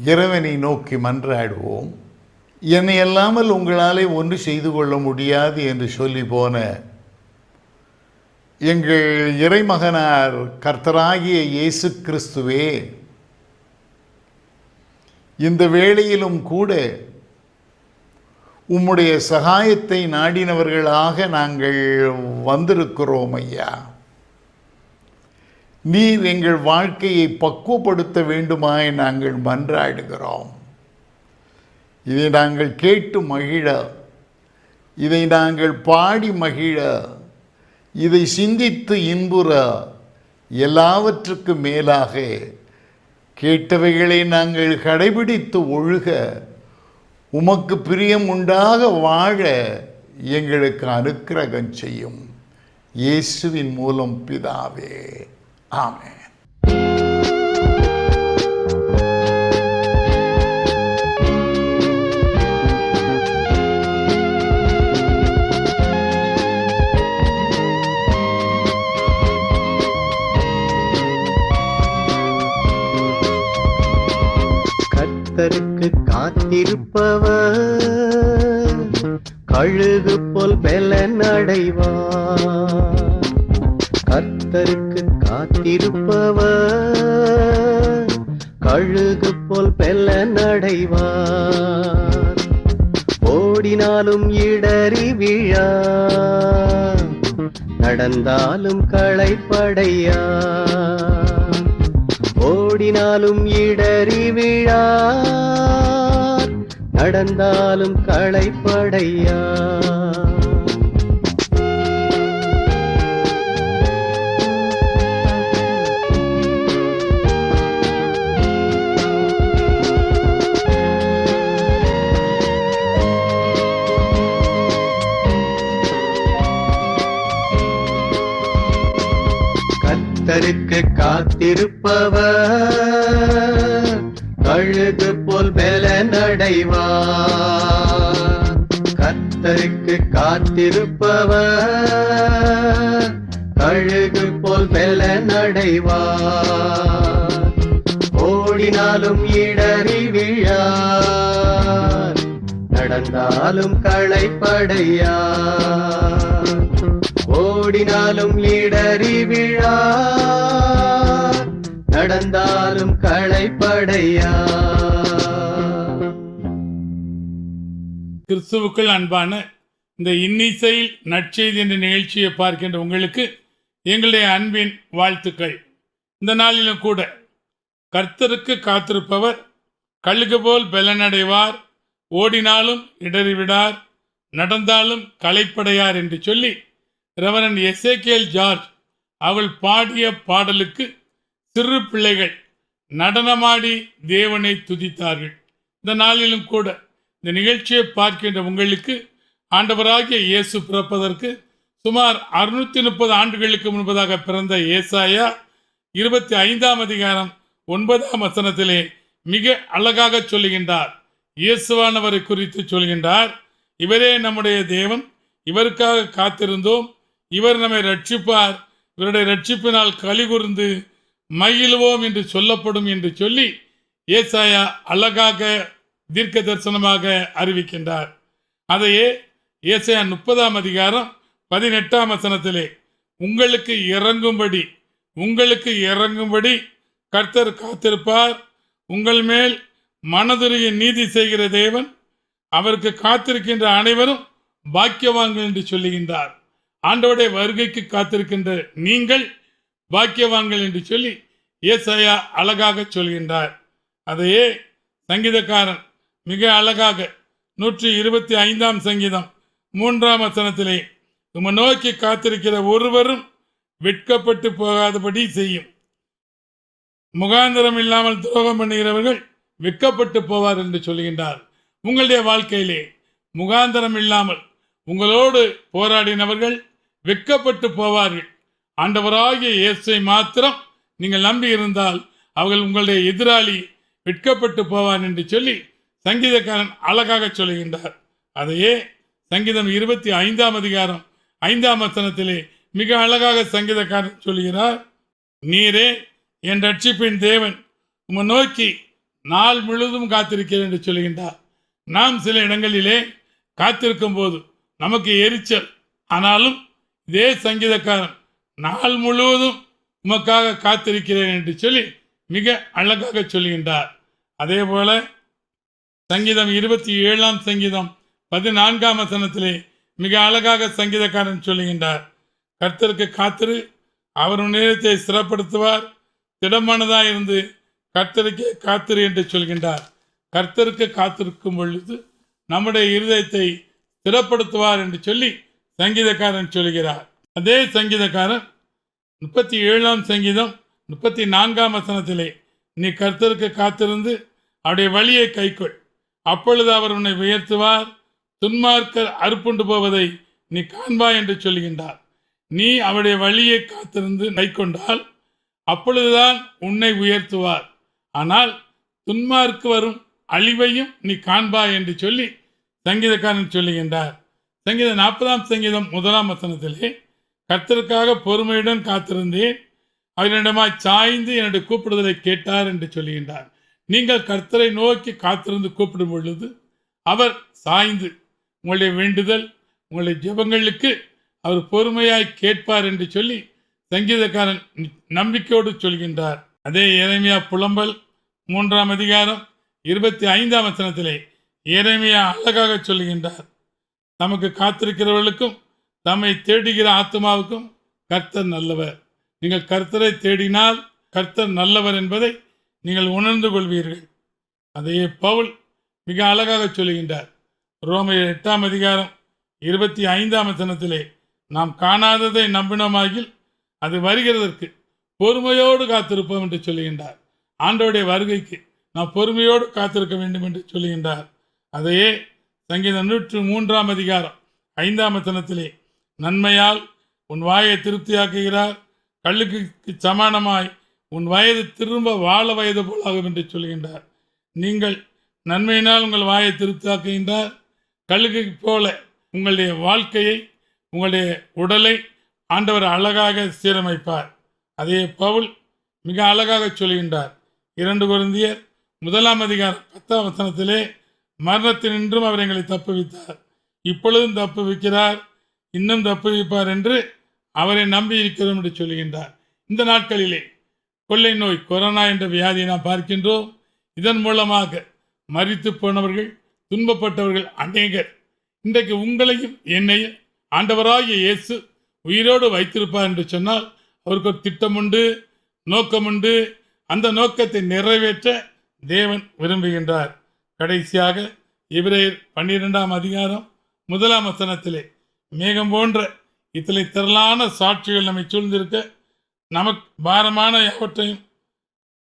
இறைவனை நோக்கி மன்றாடுவோம். என்னை அல்லாமல் உங்களாலே ஒன்று செய்து கொள்ள முடியாது என்று சொல்லி போன எங்கள் இறைமகனார் கர்த்தராகிய இயேசு கிறிஸ்துவே, இந்த வேளையிலும் கூட உம்முடைய சகாயத்தை நாடினவர்களாக நாங்கள் வந்திருக்கிறோம் ஐயா. நீர் எங்கள் வாழ்க்கையை பக்குவப்படுத்த வேண்டுமாய் நாங்கள் மன்றாடுகிறோம். இதை நாங்கள் கேட்டு மகிழ, இதை நாங்கள் பாடி மகிழ, இதை சிந்தித்து இன்புற, எல்லாவற்றுக்கும் மேலாக கேட்டவைகளை நாங்கள் கடைபிடித்து ஒழுக, உமக்கு பிரியம் உண்டாக வாழ எங்களுக்கு அனுக்கிரகம் செய்யும். இயேசுவின் மூலம் பிதாவே, ஆமென். கர்த்தருக்கு காத்திருப்பவர் கழுகு போல் பலன் அடைவார். கர்த்தருக்கு காத்திருப்பவர் கழுகு போல் பலன் அடைவார். ஓடினாலும் இடறி விழார், நடந்தாலும் களைப்படையார். ஓடினாலும் இடறி விழார், நடந்தாலும் களைப்படையார். கர்த்தருக்கு காத்திருப்பவர் கழுகு போல் பலன் அடைவார். கர்த்தருக்கு காத்திருப்பவர் கழுகு போல் பலன் அடைவார். ஓடினாலும் இடறி விழார், நடந்தாலும் களைப்படையார். ஓடினாலும் இடறி விழார், நடந்தாலும் களைப்படையார். கிறிஸ்துவுக்குள் அன்பான இந்த இன்னிசையில் நற்செய்தி என்ற நிகழ்ச்சியை பார்க்கின்ற உங்களுக்கு எங்களுடைய அன்பின் வாழ்த்துக்கள். இந்த நாளிலும் கூட கர்த்தருக்கு காத்திருப்பவர் கழுகு போல் பலனடைவார், ஓடினாலும் இடறிவிடார், நடந்தாலும் களைப்படையார் என்று சொல்லி ரெவரண்ட் எசேக்கியேல் ஜார்ஜ் அவள் பாடிய பாடலுக்கு சிறு பிள்ளைகள் நடனமாடி தேவனை துதித்தார்கள். இந்த நாளிலும் கூட இந்த நிகழ்ச்சியை பார்க்கின்ற உங்களுக்கு ஆண்டவராகிய இயேசு பிறப்பதற்கு சுமார் 630 ஆண்டுகளுக்கு முன்பதாக பிறந்த ஏசாயா 25ஆம் அதிகாரம் 9ஆம் வசனத்திலே மிக அழகாக சொல்லுகின்றார். இயேசுவானவரை குறித்து சொல்கின்றார். இவரே நம்முடைய தேவன், இவருக்காக காத்திருந்தோம், இவர் நம்மை ரட்சிப்பார், இவருடைய ரட்சிப்பினால் கலிகூர்ந்து மகிழ்வோம் என்று சொல்லப்படும் என்று சொல்லி ஏசாயா அழகாக தீர்க்க தரிசனமாக அறிவிக்கின்றார். அதையே ஏசாயா 30ஆம் அதிகாரம் 18ஆம் வசனத்திலே உங்களுக்கு இறங்கும்படி கர்த்தர் காத்திருப்பார், உங்கள் மேல் மனதுருகி நீதி செய்கிற தேவன், அவருக்கு காத்திருக்கின்ற அனைவரும் பாக்கியவான்கள் என்று சொல்லுகின்றார். ஆண்டவருடைய வருகைக்கு காத்திருக்கின்ற நீங்கள் பாக்கியவான்கள் என்று சொல்லி ஏசாயா அழகாக சொல்கின்றார். அதையே சங்கீதக்காரன் மிக அழகாக 125ஆம் சங்கீதம் 3ஆம் வசனத்திலே உம்மை நோக்கி காத்திருக்கிற ஒருவரும் வெட்கப்பட்டு போகாதபடி செய்யும், முகாந்திரம் இல்லாமல் துரோகம் பண்ணுகிறவர்கள் வெட்கப்பட்டு போவார் என்று சொல்கின்றார். உங்களுடைய வாழ்க்கையிலே முகாந்திரம் இல்லாமல் உங்களோடு போராடினவர்கள் வெட்கப்பட்டு போவார்கள். ஆண்டவராகிய இயேசுவை மாத்திரம் நீங்கள் நம்பி இருந்தால் அவர்கள் உங்களுடைய எதிராளி வெட்கப்பட்டு போவார் என்று சொல்லி சங்கீதக்காரன் அழகாக சொல்லுகின்றார். அதையே சங்கீதம் 25ஆம் அதிகாரம் 5ஆம் வசனத்திலே மிக அழகாக சங்கீதக்காரன் சொல்கிறார். நீரே என் ரட்சிப்பின் தேவன், உம்மை நோக்கி நாள் முழுவதும் காத்திருக்கிறேன் என்று சொல்கின்றார். நாம் சில இடங்களிலே காத்திருக்கும் போது நமக்கு எரிச்சல், ஆனாலும் இதே சங்கீதக்காரன் நாள் முழுவதும் உமக்காக காத்திருக்கிறேன் என்று சொல்லி மிக அழகாக சொல்கின்றார். அதே போல சங்கீதம் 27 சங்கீதம் 14 வசனத்திலே மிக அழகாக சங்கீதக்காரன் சொல்லுகின்றார். கர்த்தருக்கு காத்திரு, அவர் நேரத்தை ஸ்திரப்படுத்துவார், திடமானதாக இருந்து கர்த்தருக்கே காத்திரு என்று சொல்கின்றார். கர்த்தருக்கு காத்திருக்கும் பொழுது நம்முடைய இருதயத்தை ஸ்திரப்படுத்துவார் என்று சொல்லி சங்கீதக்காரன் சொல்கிறார். அதே சங்கீதக்காரன் 37 சங்கீதம் 34 வசனத்திலே நீ கர்த்தருக்கு காத்திருந்து அவருடைய வழியை கைக்கொள், அப்பொழுது அவர் உன்னை உயர்த்துவார், துன்மார்க்கர் அறுப்புண்டு போவதை நீ காண்பாய் என்று சொல்கின்றார். நீ அவருடைய வழியை காத்திருந்து கைக்கொண்டால் அப்பொழுதுதான் உன்னை உயர்த்துவார், ஆனால் துன்மார்க்கு வரும் அழிவையும் நீ காண்பாய் என்று சொல்லி சங்கீதக்காரன் சொல்லுகின்றார். சங்கீதம் 40 சங்கீதம் 1 வசனத்திலே கர்த்தருக்காக பொறுமையுடன் காத்திருந்தேன், அவரிடமாய் சாய்ந்து என்னுடைய கூப்பிடுதலை கேட்டார் என்று சொல்லுகின்றார். நீங்கள் கர்த்தரை நோக்கி காத்திருந்து கூப்பிடும் பொழுது அவர் சாய்ந்து உங்களுடைய வேண்டுதல், உங்களுடைய ஜெபங்களுக்கு அவர் பொறுமையாய் கேட்பார் என்று சொல்லி சங்கீதக்காரன் நம்பிக்கையோடு சொல்கின்றார். அதே எரேமியா புலம்பல் 3 அதிகாரம் 25 வசனத்திலே எரேமியா அழகாக சொல்கின்றார். தமக்கு காத்திருக்கிறவர்களுக்கும் தம்மை தேடுகிற ஆத்மாவுக்கும் கர்த்தர் நல்லவர். நீங்கள் கர்த்தரை தேடினால் கர்த்தர் நல்லவர் என்பதை நீங்கள் உணர்ந்து கொள்வீர்கள். அதையே பவுல் மிக அழகாக சொல்லுகின்றார். ரோமையர் 8 அதிகாரம் 25 வசனத்திலே நாம் காணாததை நம்பினோமாகில் அது வருகிறதற்கு பொறுமையோடு காத்திருப்போம் என்று சொல்லுகின்றார். ஆண்டவருடைய வருகைக்கு நாம் பொறுமையோடு காத்திருக்க வேண்டும் என்று சொல்லுகின்றார். அதையே சங்கீதம் 103 அதிகாரம் 5 வசனத்திலே நன்மையால் உன் வாயை திருப்தியாக்குகிறார், கல்லுக்கு சமானமாய் உன் வயது திரும்ப வாழ வயது போலாகும் என்று சொல்கின்றார். நீங்கள் நன்மையினால் உங்கள் வாயை திருப்தியாக்குகின்றார், கல்லுக்கு போல உங்களுடைய வாழ்க்கையை, உங்களுடைய உடலை ஆண்டவர் அழகாக சீரமைப்பார். அதே பவுல் மிக அழகாக சொல்கின்றார். 2 கொரிந்தியர் 1 அதிகாரம் 10 வசனத்திலே மரணத்தினின்றும் அவர் எங்களை தப்புவித்தார், இப்பொழுதும் தப்புவிக்கிறார், இன்னும் தப்புவிப்பார் என்று அவரை நம்பி இருக்கிறோம் என்று சொல்கின்றார். இந்த நாட்களிலே கொள்ளை நோய் கொரோனா என்ற வியாதியை நாம் பார்க்கின்றோம். இதன் மூலமாக மரித்து போனவர்கள், துன்பப்பட்டவர்கள் அநேகர். இன்றைக்கு உங்களையும் என்னையும் ஆண்டவராகிய இயேசு உயிரோடு வைத்திருப்பார் என்று சொன்னால் அவருக்கு ஒரு திட்டம் உண்டு, நோக்கம் உண்டு. அந்த நோக்கத்தை நிறைவேற்ற தேவன் விரும்புகின்றார். கடைசியாக எபிரேயர் 12 அதிகாரம் 1 வசனத்திலே மேகம் போன்ற இத்தனை திரளான சாட்சிகள் நம்மை சூழ்ந்திருக்க, நமக்கு பாரமான யாவற்றையும்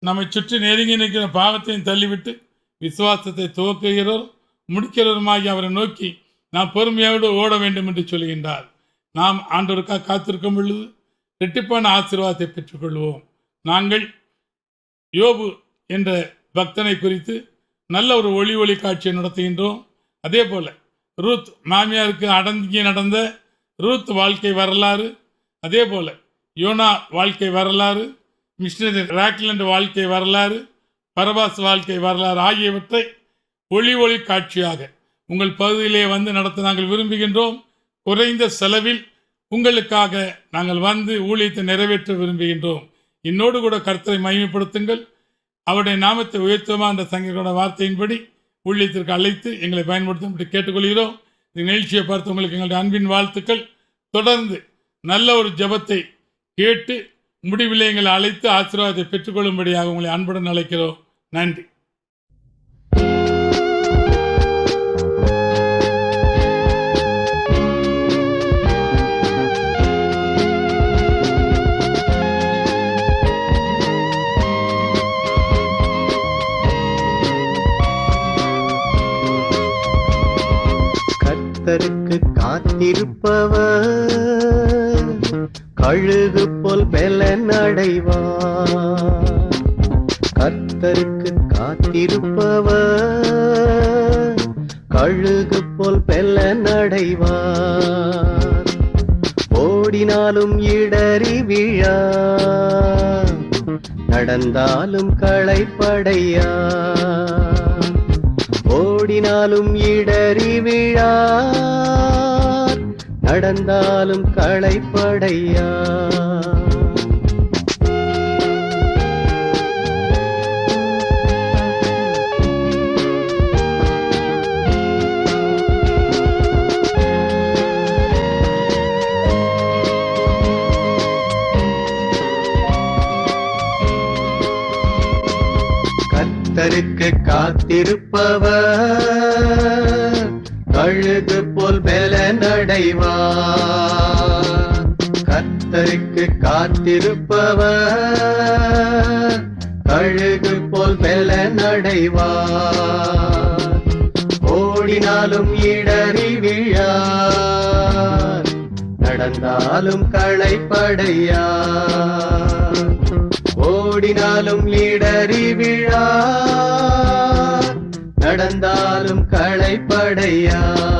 நம்மை சுற்றி நெருங்கி நிற்கிற பாவத்தையும் தள்ளிவிட்டு விசுவாசத்தை துவக்குகிறோர் முடிக்கிறவருமாகி அவரை நோக்கி நாம் பொறுமையோடு ஓட வேண்டும் என்று சொல்கின்றார். நாம் ஆண்டவருக்காக காத்திருக்கும் பொழுது இரட்டிப்பான ஆசீர்வாதத்தை பெற்றுக்கொள்வோம். நாங்கள் யோபு என்ற பக்தனை குறித்து நல்ல ஒரு ஒளி காட்சியை நடத்துகின்றோம். அதே போல் ரூத் மாமியாருக்கு அடங்கி நடந்த ரூத் வாழ்க்கை வரலாறு, அதே போல் யோனா வாழ்க்கை வரலாறு, மிஷனரி ராக்லண்ட் வாழ்க்கை வரலாறு, பரபாஸ் வாழ்க்கை வரலாறு ஆகியவற்றை ஒளி காட்சியாக உங்கள் பகுதியிலே வந்து நடத்த நாங்கள் விரும்புகின்றோம். குறைந்த செலவில் உங்களுக்காக நாங்கள் வந்து ஊழியத்தை நிறைவேற்ற விரும்புகின்றோம். என்னோடு கூட கர்த்தரை மகிமைப்படுத்துங்கள், அவருடைய நாமத்தை உயர்த்துமா என்ற சங்கரோட வார்த்தையின்படி ஊழியத்திற்கு அழைத்து எங்களை பயன்படுத்தும் கேட்டுக்கொள்கிறோம். இந்த நிகழ்ச்சியை பார்த்து உங்களுக்கு எங்களுடைய அன்பின் வாழ்த்துக்கள். தொடர்ந்து நல்ல ஒரு ஜெபத்தை கேட்டு முடிவில் எங்களை அழைத்து ஆசீர்வாதத்தை பெற்றுக்கொள்ளும்படியாக உங்களை அன்புடன் அழைக்கிறோம். நன்றி. கர்த்தருக்கு காத்திருப்பவர் கழுகு போல் பெலன் அடைவார். கர்த்தருக்கு காத்திருப்பவர் கழுகு போல் பெலன் அடைவார். ஓடினாலும் இடறி விழா, நடந்தாலும் களைப்படையா, ஓடினாலும் இடறி விழார், நடந்தாலும் களைப்படையா. கர்த்தருக்கு காத்திருப்பவர் கழுகு போல் பலனடைவார். கர்த்தருக்கு காத்திருப்பவர் கழுகு போல் பலனடைவார். ஓடினாலும் இடறி விழார், நடந்தாலும் களைப்படையார். ஓடினாலும் இடறி விழார், நடந்தாலும் களைப்படையார்.